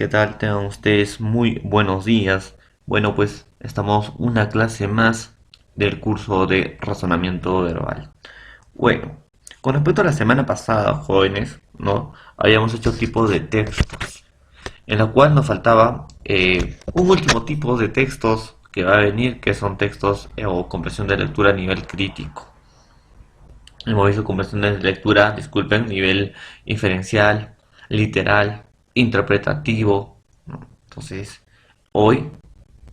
¿qué tal? Tengan ustedes muy buenos días. Bueno, pues estamos una clase más del curso de razonamiento verbal. Bueno, con respecto a la semana pasada, jóvenes, ¿no? Habíamos hecho tipos de textos, en la cual nos faltaba un último tipo de textos que va a venir, que son textos o comprensión de lectura a nivel crítico. Hemos visto conversiones de lectura, disculpen, nivel inferencial, literal, interpretativo, ¿no? Entonces, hoy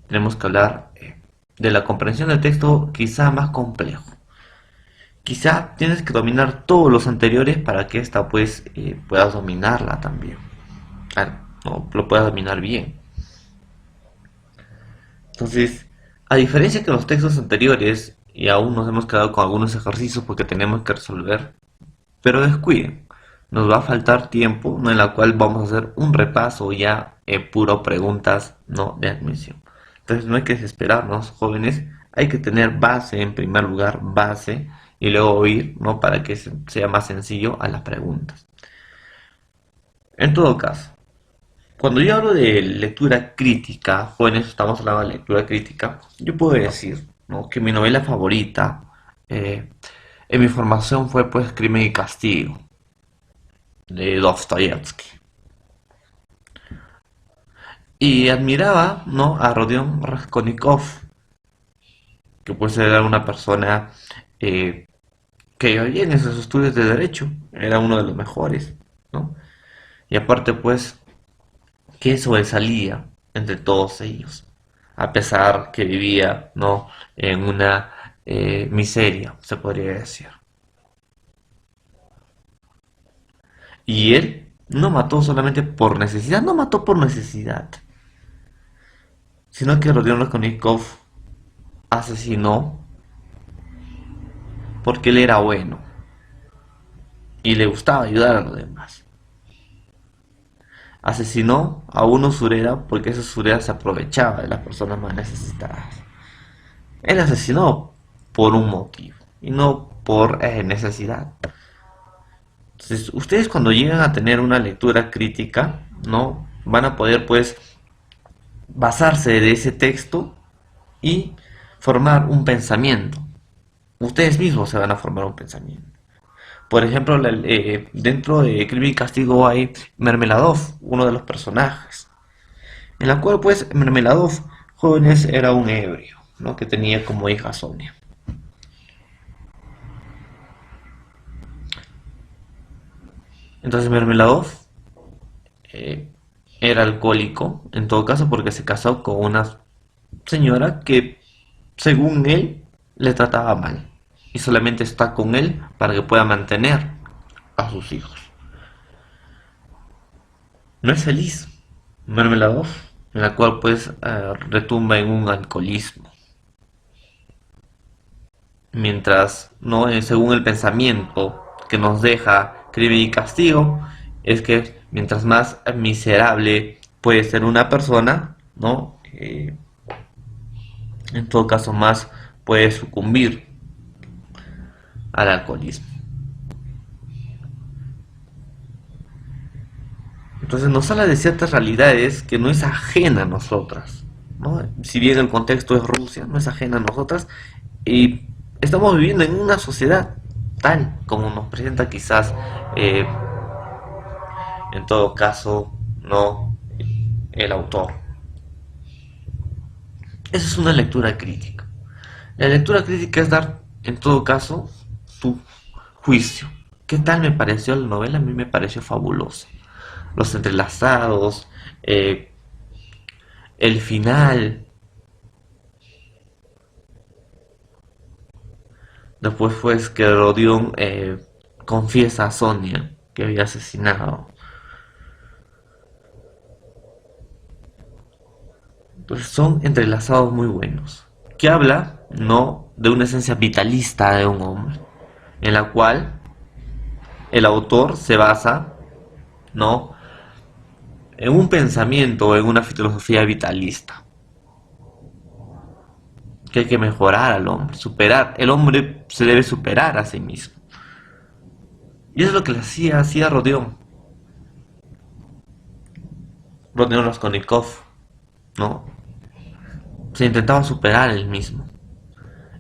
tenemos que hablar de la comprensión del texto quizá más complejo. Quizá tienes que dominar todos los anteriores para que esta pues puedas dominarla también. Claro, no lo puedas dominar bien. Entonces, a diferencia que los textos anteriores, y aún nos hemos quedado con algunos ejercicios porque tenemos que resolver. Pero descuiden, nos va a faltar tiempo, ¿no? En la cual vamos a hacer un repaso ya puro preguntas, no de admisión. Entonces no hay que desesperarnos, jóvenes, hay que tener base en primer lugar, base, y luego ir, ¿no? Para que sea más sencillo a las preguntas. En todo caso, cuando yo hablo de lectura crítica, jóvenes, estamos hablando de lectura crítica, yo puedo decir, ¿no? Que mi novela favorita eh, en mi formación fue pues Crimen y Castigo de Dostoyevsky. Y admiraba, ¿no? A Rodion Raskolnikov, que pues era una persona eh, que iba bien en sus estudios de derecho, era uno de los mejores, ¿no? Y aparte pues que sobresalía entre todos ellos, a pesar que vivía, ¿no? En una miseria, se podría decir. Y él no mató solamente por necesidad, no mató por necesidad, sino que Rodion Raskolnikov asesinó porque él era bueno y le gustaba ayudar a los demás. Asesinó a un usurera porque ese usurera se aprovechaba de las personas más necesitadas. Él asesinó por un motivo y no por necesidad. Entonces, ustedes cuando llegan a tener una lectura crítica, ¿no? Van a poder pues basarse de ese texto y formar un pensamiento. Ustedes mismos se van a formar un pensamiento. Por ejemplo, dentro de Crimen y Castigo hay Mermeladov, uno de los personajes, en la cual pues Mermeladov, jóvenes, era un ebrio, ¿no? Que tenía como hija Sonia. Entonces Mermeladov eh, era alcohólico, en todo caso porque se casó con una señora que, según él, le trataba mal. Y solamente está con él para que pueda mantener a sus hijos. No es feliz. Mermeladov, en la cual pues retumba en un alcoholismo. Mientras, ¿no? Según el pensamiento que nos deja Crimen y Castigo, es que mientras más miserable puede ser una persona, ¿no? En todo caso, más puede sucumbir al alcoholismo. Entonces nos habla de ciertas realidades que no es ajena a nosotras, ¿no? Si bien el contexto es Rusia, no es ajena a nosotras y estamos viviendo en una sociedad tal como nos presenta quizás eh, en todo caso, no el autor. Esa es una lectura crítica. La lectura crítica es dar, en todo caso, tu juicio. ¿Qué tal me pareció la novela? A mí me pareció fabulosa. Los entrelazados, eh, el final. Después fue que Rodion confiesa a Sonia que había asesinado. Entonces son entrelazados muy buenos. Que habla, no, de una esencia vitalista de un hombre, en la cual el autor se basa, no, en un pensamiento, en una filosofía vitalista, que hay que mejorar al hombre, superar. El hombre se debe superar a sí mismo. Y eso es lo que le hacía Rodion. Rodion Raskolnikov, ¿no? Se intentaba superar él mismo.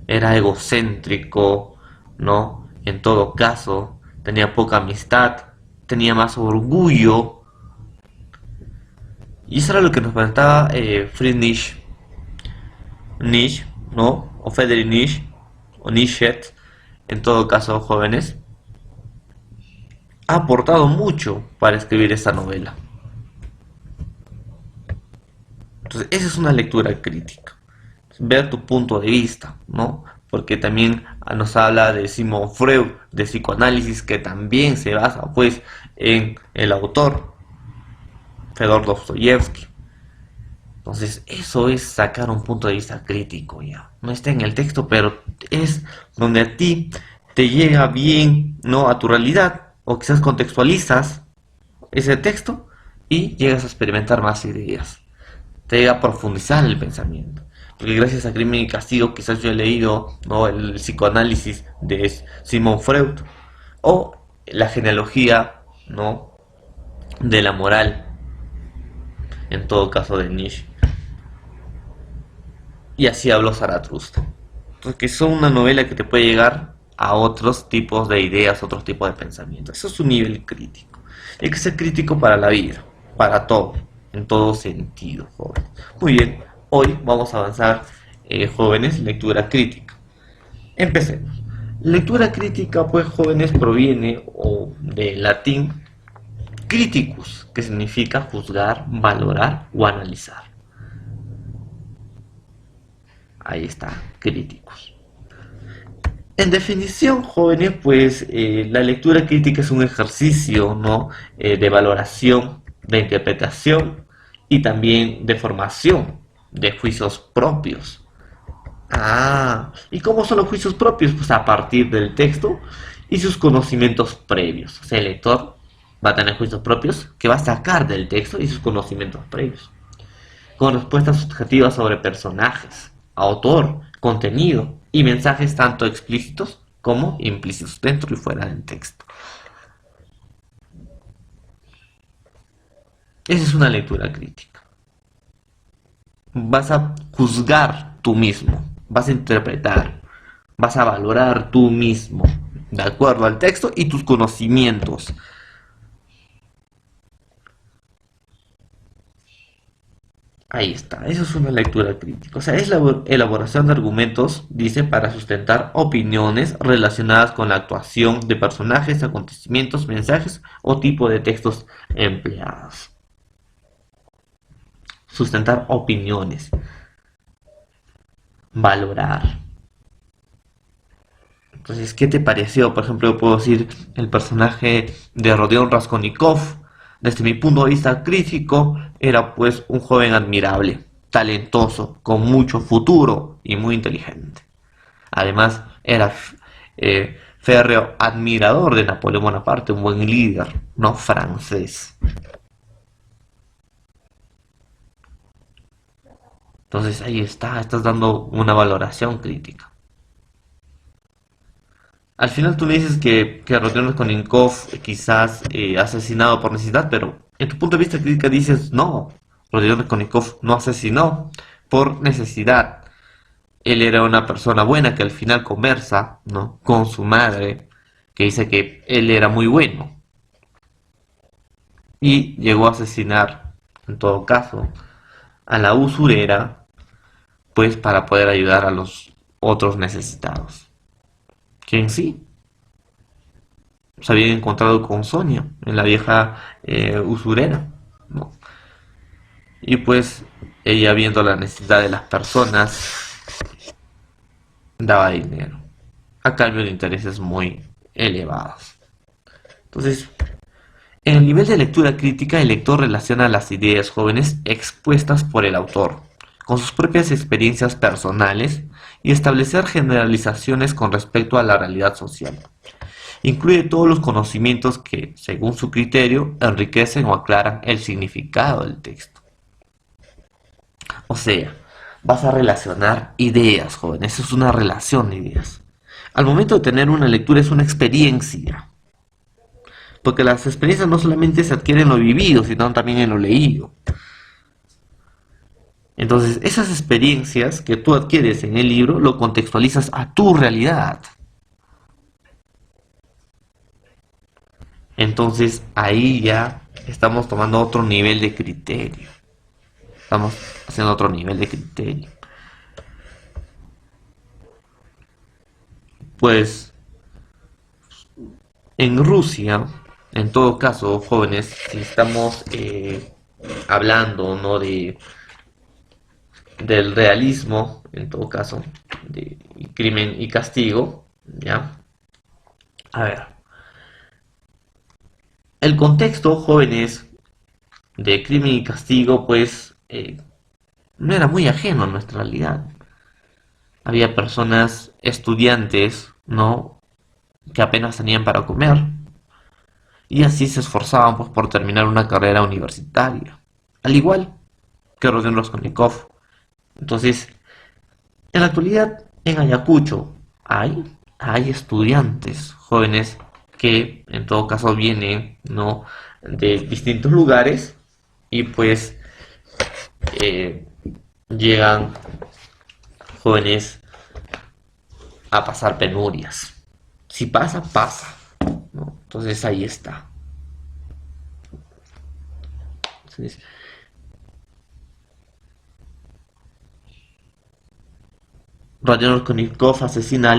Era egocéntrico, ¿no? En todo caso, tenía poca amistad, tenía más orgullo. Y eso era lo que nos comentaba Friedrich Nietzsche, ¿no? O Friedrich Nietzsche, o Nietzsche, en todo caso, jóvenes, ha aportado mucho para escribir esta novela. Entonces, esa es una lectura crítica. Ver tu punto de vista, ¿no? Porque también nos habla de Sigmund Freud, de psicoanálisis, que también se basa, pues, en el autor, Fedor Dostoyevsky. Entonces, eso es sacar un punto de vista crítico, ya. No está en el texto, pero es donde a ti te llega bien, ¿no? A tu realidad, o quizás contextualizas ese texto y llegas a experimentar más ideas. Te llega a profundizar el pensamiento. Porque gracias a Crimen y Castigo quizás yo he leído, ¿no? El psicoanálisis de Sigmund Freud o la genealogía, ¿no? De la moral, en todo caso de Nietzsche. Y así habló Zaratustra. Entonces, que son una novela que te puede llegar a otros tipos de ideas, otros tipos de pensamientos. Eso es un nivel crítico. Hay que ser crítico para la vida, para todo, en todo sentido, jóvenes. Muy bien, hoy vamos a avanzar, jóvenes, lectura crítica. Empecemos. Lectura crítica, pues, jóvenes, proviene del latín criticus, que significa juzgar, valorar o analizar. Ahí está, críticos. En definición, jóvenes, pues la lectura crítica es un ejercicio, ¿no? De valoración, de interpretación y también de formación de juicios propios. Ah, ¿y cómo son los juicios propios? Pues a partir del texto y sus conocimientos previos. O sea, el lector va a tener juicios propios que va a sacar del texto y sus conocimientos previos, con respuestas subjetivas sobre personajes, autor, contenido y mensajes tanto explícitos como implícitos dentro y fuera del texto. Esa es una lectura crítica. Vas a juzgar tú mismo, vas a interpretar, vas a valorar tú mismo de acuerdo al texto y tus conocimientos. Ahí está, eso es una lectura crítica. O sea, es la elaboración de argumentos, dice, para sustentar opiniones relacionadas con la actuación de personajes, acontecimientos, mensajes o tipo de textos empleados. Sustentar opiniones. Valorar. Entonces, ¿qué te pareció? Por ejemplo, yo puedo decir el personaje de Rodion Raskolnikov. Desde mi punto de vista crítico, era pues un joven admirable, talentoso, con mucho futuro y muy inteligente. Además, era férreo admirador de Napoleón Bonaparte, un buen líder, no francés. Entonces ahí está, estás dando una valoración crítica. Al final tú me dices que Rodion Raskolnikov quizás asesinado por necesidad, pero en tu punto de vista crítica dices no, Rodion Raskolnikov no asesinó por necesidad. Él era una persona buena que al final conversa, ¿no? Con su madre, que dice que él era muy bueno y llegó a asesinar, en todo caso, a la usurera, pues para poder ayudar a los otros necesitados. Que en sí se había encontrado con Sonia, en la vieja usurera, ¿no? Y pues ella, viendo la necesidad de las personas, daba dinero a cambio de intereses muy elevados. Entonces, en el nivel de lectura crítica, el lector relaciona las ideas jóvenes expuestas por el autor con sus propias experiencias personales y establecer generalizaciones con respecto a la realidad social. Incluye todos los conocimientos que, según su criterio, enriquecen o aclaran el significado del texto. O sea, vas a relacionar ideas, jóvenes. Eso es una relación de ideas. Al momento de tener una lectura es una experiencia. Porque las experiencias no solamente se adquieren en lo vivido, sino también en lo leído. Entonces, esas experiencias que tú adquieres en el libro lo contextualizas a tu realidad. Entonces, ahí ya estamos tomando otro nivel de criterio. Estamos haciendo otro nivel de criterio. Pues en Rusia, en todo caso, jóvenes, si estamos hablando, ¿no?, del realismo, en todo caso, de crimen y castigo, ¿ya? A ver, el contexto, jóvenes, de crimen y castigo, pues no era muy ajeno a nuestra realidad. Había personas, estudiantes, ¿no?, que apenas tenían para comer y así se esforzaban, pues, por terminar una carrera universitaria, al igual que Rodion Raskolnikov. Entonces, en la actualidad, en Ayacucho hay estudiantes jóvenes que en todo caso vienen, ¿no?, de distintos lugares y pues eh, llegan jóvenes a pasar penurias. Si pasa, pasa, ¿no? Entonces ahí está. Entonces, Rodion Raskolnikov asesina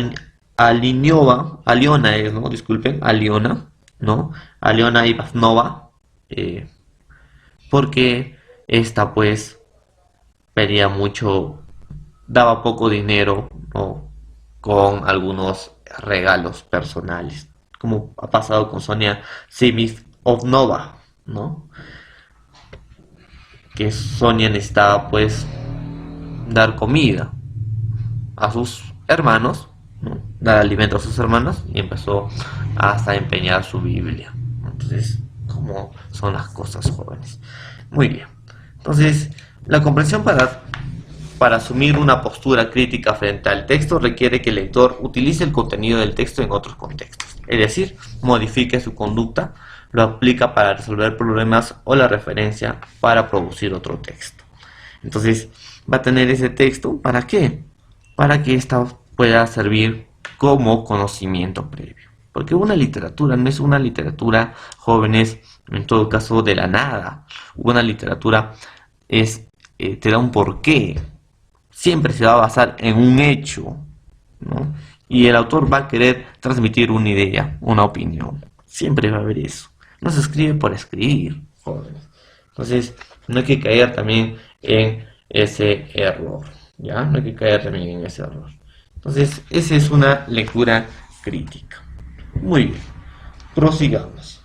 a Liniova, a Liona, ¿no? Disculpen, a Liona, ¿no? A Liona Ivanova, eh, porque esta pues pedía mucho, daba poco dinero, ¿no?, con algunos regalos personales, como ha pasado con Sonia Semyonovna, ¿no? Que Sonia necesitaba pues dar comida a sus hermanos, ¿no?, dar alimento a sus hermanos y empezó hasta a empeñar su Biblia. Entonces, ¿cómo son las cosas, jóvenes? Muy bien. Entonces, la comprensión para asumir una postura crítica frente al texto requiere que el lector utilice el contenido del texto en otros contextos, es decir, modifique su conducta, lo aplica para resolver problemas o la referencia para producir otro texto. Entonces, va a tener ese texto, ¿para qué? Para que ésta pueda servir como conocimiento previo. Porque una literatura no es una literatura, jóvenes, en todo caso, de la nada. Una literatura es, te da un porqué. Siempre se va a basar en un hecho, ¿no? Y el autor va a querer transmitir una idea, una opinión. Siempre va a haber eso. No se escribe por escribir, jóvenes. Entonces, no hay que caer también en ese error, ¿ya? No hay que caer también en ese error. Entonces, esa es una lectura crítica. Muy bien, prosigamos.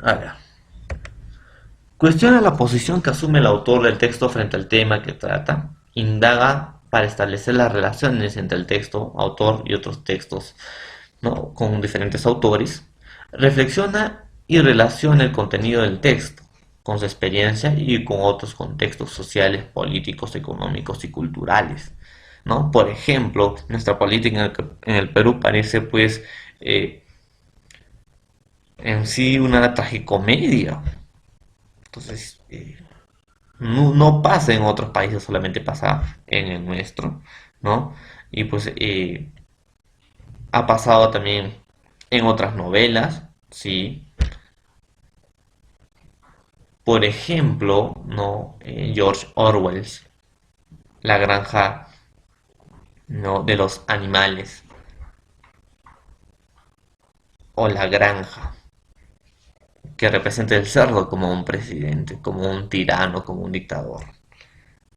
A ver. Cuestiona la posición que asume el autor del texto frente al tema que trata. Indaga para establecer las relaciones entre el texto, autor y otros textos, ¿no?, con diferentes autores. Reflexiona y relaciona el contenido del texto con su experiencia y con otros contextos sociales, políticos, económicos y culturales, ¿no? Por ejemplo, nuestra política en el Perú parece pues en sí una tragicomedia. Entonces, no pasa en otros países, solamente pasa en el nuestro, ¿no? Y pues ha pasado también en otras novelas, sí. Por ejemplo, ¿no? George Orwell, La granja, ¿no?, de los animales, o La granja, que representa el cerdo como un presidente, como un tirano, como un dictador,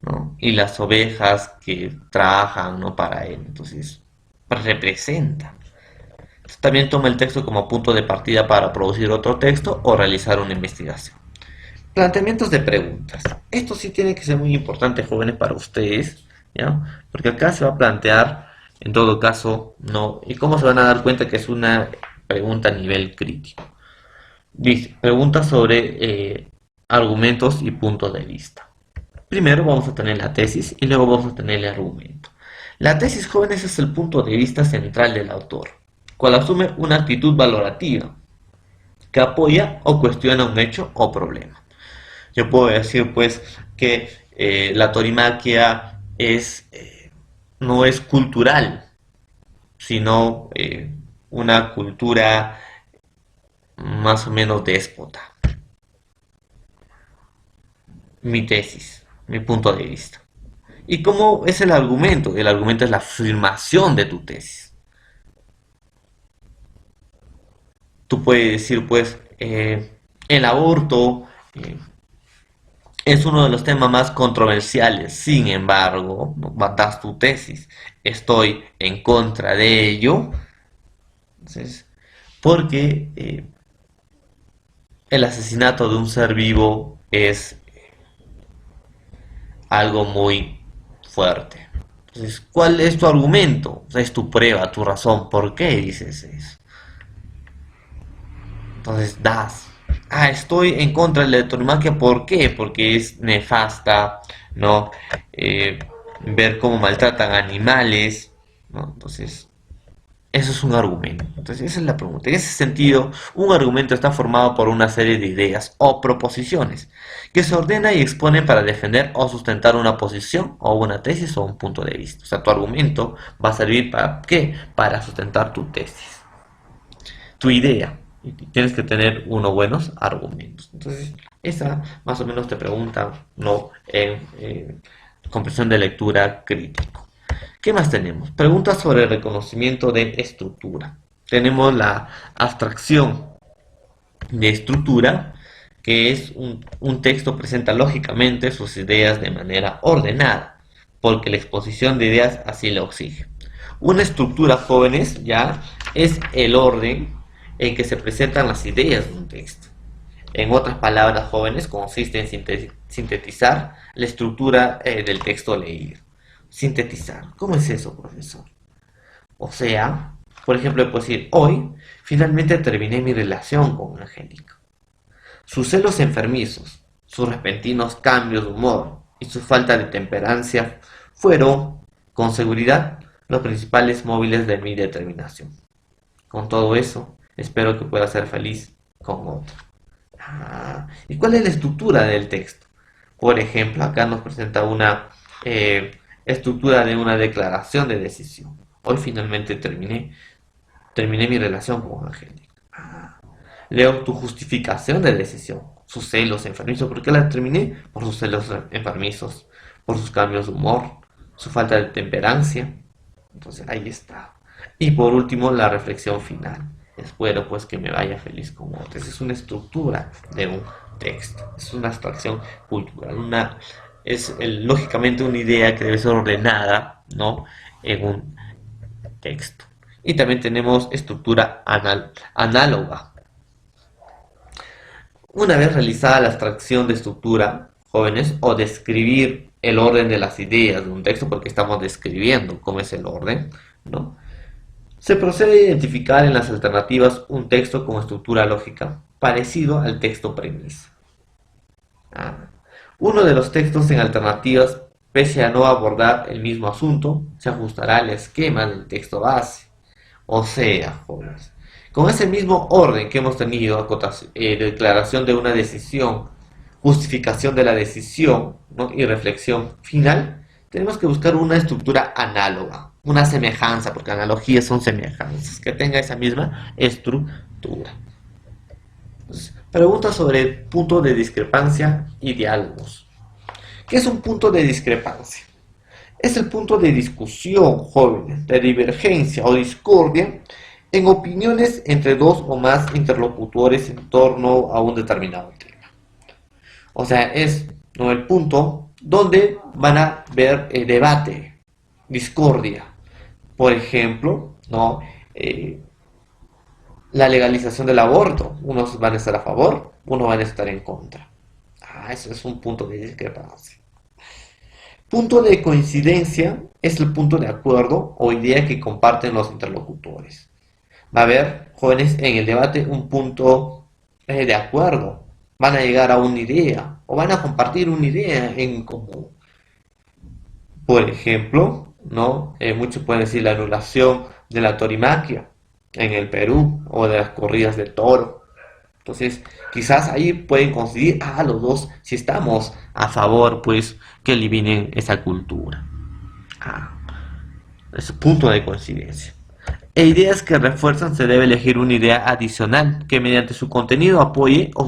¿no? Y las ovejas que trabajan, ¿no?, para él. Entonces, representan. También toma el texto como punto de partida para producir otro texto o realizar una investigación. Planteamientos de preguntas. Esto sí tiene que ser muy importante, jóvenes, para ustedes, ¿ya? Porque acá se va a plantear, en todo caso, ¿no? Y cómo se van a dar cuenta que es una pregunta a nivel crítico. Dice, preguntas sobre argumentos y puntos de vista. Primero vamos a tener la tesis y luego vamos a tener el argumento. La tesis, jóvenes, es el punto de vista central del autor, cual asume una actitud valorativa que apoya o cuestiona un hecho o problema. Yo puedo decir, pues, que la torimaquia no es cultural, sino una cultura más o menos déspota. Mi tesis, mi punto de vista. ¿Y cómo es el argumento? El argumento es la afirmación de tu tesis. Tú puedes decir, pues, el aborto es uno de los temas más controversiales. Sin embargo, no das tu tesis. Estoy en contra de ello. Entonces, porque el asesinato de un ser vivo es algo muy fuerte. Entonces, ¿cuál es tu argumento? Es tu prueba, tu razón. ¿Por qué dices eso? Entonces das. Estoy en contra de la tauromaquia. ¿Por qué? Porque es nefasta, ¿no? Eh, Ver cómo maltratan animales, ¿no? Entonces, eso es un argumento. Entonces, esa es la pregunta. En ese sentido, un argumento está formado por una serie de ideas o proposiciones que se ordena y expone para defender o sustentar una posición o una tesis o un punto de vista. O sea, tu argumento va a servir para ¿qué? Para sustentar tu tesis, tu idea. Y tienes que tener unos buenos argumentos. Entonces, esa más o menos te pregunta, ¿no? En comprensión de lectura crítico. ¿Qué más tenemos? Preguntas sobre el reconocimiento de estructura. Tenemos la abstracción de estructura, que es un texto presenta lógicamente sus ideas de manera ordenada, porque la exposición de ideas así lo exige. Una estructura, jóvenes, ya es el orden en que se presentan las ideas de un texto. En otras palabras, jóvenes, consiste en sintetizar la estructura del texto leído. Sintetizar. ¿Cómo es eso, profesor? O sea, por ejemplo, puedo decir, hoy finalmente terminé mi relación con Angélica. Sus celos enfermizos, sus repentinos cambios de humor y su falta de temperancia fueron, con seguridad, los principales móviles de mi determinación. Con todo eso, espero que pueda ser feliz con otro. ¿Y cuál es la estructura del texto? Por ejemplo, acá nos presenta una estructura de una declaración de decisión. Hoy finalmente terminé mi relación con Angélica. Leo tu justificación de decisión, sus celos enfermizos. ¿Por qué la terminé? Por sus celos enfermizos, por sus cambios de humor, su falta de temperancia. Entonces ahí está. Y por último, la reflexión final. Espero pues que me vaya feliz con otros. Es una estructura de un texto, es una abstracción cultural, lógicamente una idea que debe ser ordenada, ¿no? En un texto. Y también tenemos estructura análoga. Una vez realizada la abstracción de estructura, jóvenes, o describir el orden de las ideas de un texto, porque estamos describiendo cómo es el orden, ¿no? Se procede a identificar en las alternativas un texto con estructura lógica parecido al texto premisa. Uno de los textos en alternativas, pese a no abordar el mismo asunto, se ajustará al esquema del texto base. O sea, jóvenes, con ese mismo orden que hemos tenido, declaración de una decisión, justificación de la decisión, ¿no? Y reflexión final, tenemos que buscar una estructura análoga, una semejanza, porque analogías son semejanzas, que tenga esa misma estructura. Entonces, pregunta sobre punto de discrepancia y diálogos. ¿Qué es un punto de discrepancia? Es el punto de discusión, jóvenes, de divergencia o discordia en opiniones entre dos o más interlocutores en torno a un determinado tema. O sea, es, ¿no?, el punto donde van a ver debate, discordia. Por ejemplo, ¿no? La legalización del aborto. Unos van a estar a favor, unos van a estar en contra. Eso es un punto de discrepancia. Punto de coincidencia es el punto de acuerdo o idea que comparten los interlocutores. Va a haber, jóvenes, en el debate un punto de acuerdo. Van a llegar a una idea o van a compartir una idea en común. Por ejemplo, ¿no? Muchos pueden decir la anulación de la torimaquia en el Perú o de las corridas de toro. Entonces, quizás ahí pueden coincidir, los dos, si estamos a favor, pues, que eliminen esa cultura. Ah, es punto de coincidencia. E ideas que refuerzan se debe elegir una idea adicional que mediante su contenido apoye o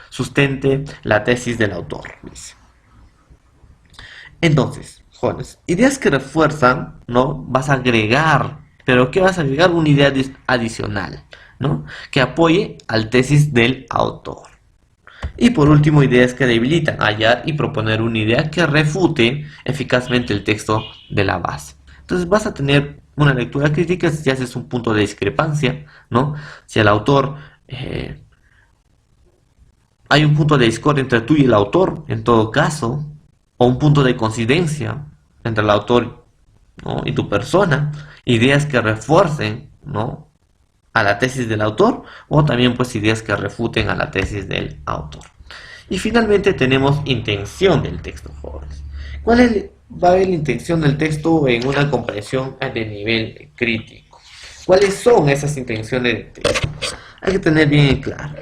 sustente la tesis del autor. Dice. Entonces, jóvenes, ideas que refuerzan, ¿no? Vas a agregar, pero ¿qué vas a agregar? Una idea adicional, ¿no? Que apoye al tesis del autor. Y por último, ideas que debilitan, hallar y proponer una idea que refute eficazmente el texto de la base. Entonces vas a tener una lectura crítica si haces un punto de discrepancia, ¿no? Si el autor, hay un punto de discordia entre tú y el autor, en todo caso, o un punto de coincidencia entre el autor, ¿no? y tu persona, ideas que refuercen, ¿no? a la tesis del autor, o también pues ideas que refuten a la tesis del autor. Y finalmente tenemos intención del texto, jóvenes. Va a haber la intención del texto en una comprensión de nivel crítico? ¿Cuáles son esas intenciones del texto? Hay que tener bien claro.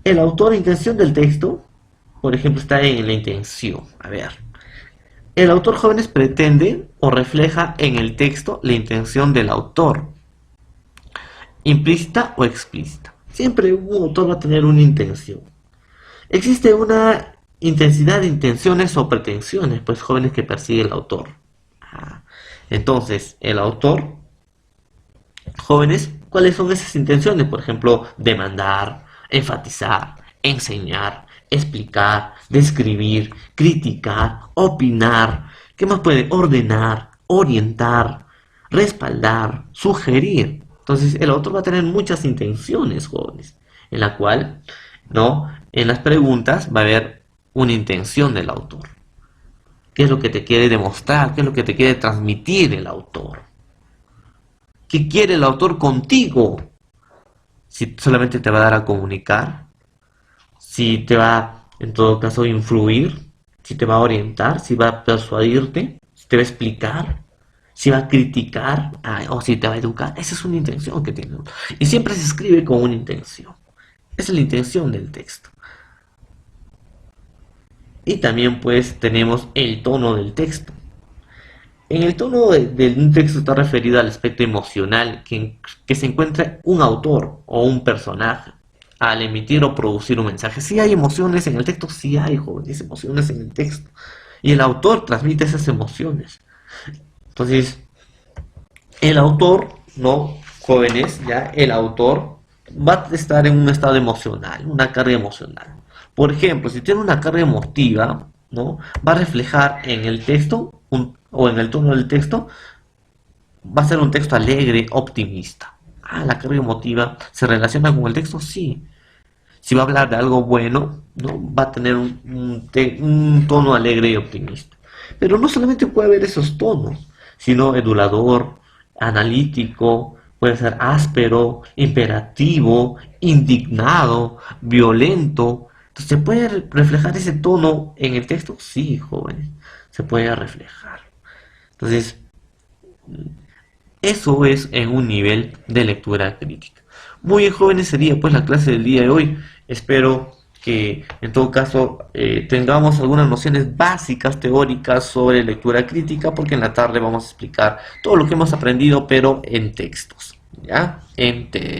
El autor, intención del texto, por ejemplo, está en la intención. A ver, el autor, jóvenes, pretende o refleja en el texto la intención del autor, implícita o explícita. Siempre un autor va a tener una intención. Existe una intensidad de intenciones o pretensiones, pues, jóvenes, que persigue el autor. Entonces, el autor, jóvenes, ¿cuáles son esas intenciones? Por ejemplo, demandar, enfatizar, enseñar, explicar, describir, criticar, opinar. ¿Qué más puede? Ordenar, orientar, respaldar, sugerir. Entonces, el autor va a tener muchas intenciones, jóvenes, en la cual, ¿no? En las preguntas va a haber una intención del autor. ¿Qué es lo que te quiere demostrar? ¿Qué es lo que te quiere transmitir el autor? ¿Qué quiere el autor contigo? Si solamente te va a dar a comunicar, si te va, en todo caso, a influir, si te va a orientar, si va a persuadirte, si te va a explicar, si va a criticar, o si te va a educar. Esa es una intención que tiene. Y siempre se escribe con una intención. Esa es la intención del texto. Y también pues tenemos el tono del texto. En el tono de un texto está referido al aspecto emocional que se encuentra un autor o un personaje al emitir o producir un mensaje. Si hay emociones en el texto, sí hay, jóvenes, emociones en el texto. Y el autor transmite esas emociones. Entonces, el autor, ¿no? Jóvenes, ya, el autor va a estar en un estado emocional, una carga emocional. Por ejemplo, si tiene una carga emotiva, ¿no? Va a reflejar en el texto o en el tono del texto, va a ser un texto alegre, optimista. La carga emotiva se relaciona con el texto, sí. Si va a hablar de algo bueno, ¿no? Va a tener un tono alegre y optimista. Pero no solamente puede haber esos tonos, sino edulador, analítico, puede ser áspero, imperativo, indignado, violento. Entonces, ¿se puede reflejar ese tono en el texto? Sí, jóvenes, se puede reflejar. Entonces, eso es en un nivel de lectura crítica. Muy bien, jóvenes, sería pues la clase del día de hoy. Espero que en todo caso tengamos algunas nociones básicas teóricas sobre lectura crítica, porque en la tarde vamos a explicar todo lo que hemos aprendido, pero en textos, ¿ya? En textos.